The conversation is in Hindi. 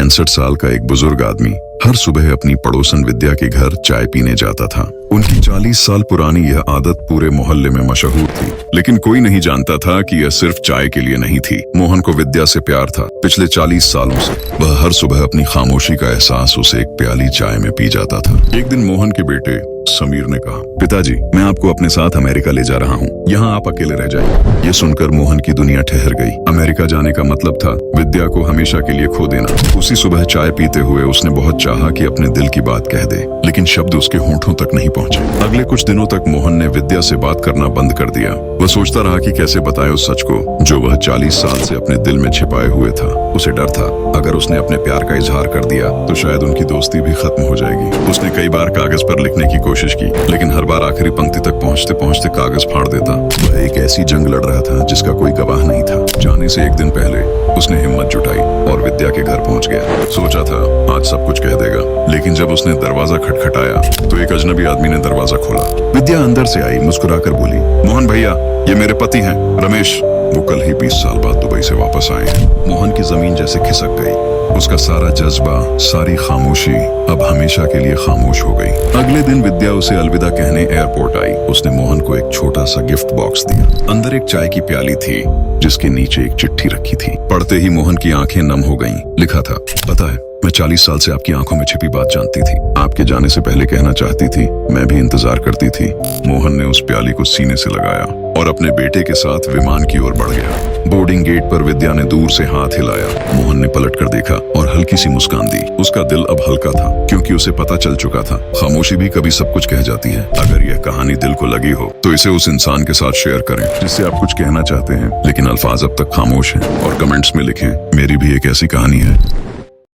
65 साल का एक बुजुर्ग आदमी हर सुबह अपनी पड़ोसन विद्या के घर चाय पीने जाता था। उनकी 40 साल पुरानी यह आदत पूरे मोहल्ले में मशहूर थी, लेकिन कोई नहीं जानता था कि यह सिर्फ चाय के लिए नहीं थी। मोहन को विद्या से प्यार था। पिछले 40 सालों से वह हर सुबह अपनी खामोशी का एहसास उसे एक प्याली चाय में पी जाता था। एक दिन मोहन के बेटे समीर ने कहा, पिताजी, मैं आपको अपने साथ अमेरिका ले जा रहा हूँ, यहाँ आप अकेले रह जाइए। ये सुनकर मोहन की दुनिया ठहर गई। अमेरिका जाने का मतलब था विद्या को हमेशा के लिए खो देना। उसी सुबह चाय पीते हुए उसने बहुत चाहा कि अपने दिल की बात कह दे, लेकिन शब्द उसके होंठों तक नहीं पहुँचे। अगले कुछ दिनों तक मोहन ने विद्या से बात करना बंद कर दिया। वह सोचता रहा कि कैसे बताए उस सच को जो वह 40 साल से अपने दिल में छिपाए हुए था। उसे डर था, अगर उसने अपने प्यार का इजहार कर दिया तो शायद उनकी दोस्ती भी खत्म हो जाएगी। उसने कई बार कागज पर लिखने की कोशिश की, लेकिन हर बार आखिरी पंक्ति तक पहुंचते पहुंचते कागज फाड़ देता। वह एक ऐसी जंग लड़ रहा था जिसका कोई गवाह नहीं था। जाने से एक दिन पहले उसने हिम्मत जुटाई और विद्या के घर पहुंच गया। सोचा था आज सब कुछ कह देगा, लेकिन जब उसने दरवाजा खटखटाया तो एक अजनबी आदमी ने दरवाजा खोला। विद्या अंदर से आई, मुस्कुराकर बोली, मोहन भैया, ये मेरे पति हैं, रमेश। वो कल ही 20 साल बाद दुबई से वापस आए हैं। मोहन की जमीन जैसे खिसक गई। उसका सारा जज्बा, सारी खामोशी अब हमेशा के लिए खामोश हो गई। अगले दिन विद्या उसे अलविदा कहने एयरपोर्ट आई। उसने मोहन को एक छोटा सा गिफ्ट बॉक्स दिया। अंदर एक चाय की प्याली थी जिसके नीचे एक चिट्ठी रखी थी। पढ़ते ही मोहन की आंखें नम हो गईं। लिखा था, पता है, मैं 40 साल से आपकी आंखों में छिपी बात जानती थी। आपके जाने से पहले कहना चाहती थी, मैं भी इंतजार करती थी। मोहन ने उस प्याली को सीने से लगाया और अपने बेटे के साथ विमान की ओर बढ़ गया। बोर्डिंग गेट पर विद्या ने दूर से हाथ हिलाया। मोहन ने पलट कर देखा और हल्की सी मुस्कान दी। उसका दिल अब हल्का था, क्योंकि उसे पता चल चुका था खामोशी भी कभी सब कुछ कह जाती है। अगर यह कहानी दिल को लगी हो तो इसे उस इंसान के साथ शेयर करें जिससे आप कुछ कहना चाहते हैं, लेकिन अल्फाज अब तक खामोश हैं, और कमेंट्स में लिखें, मेरी भी एक ऐसी कहानी है।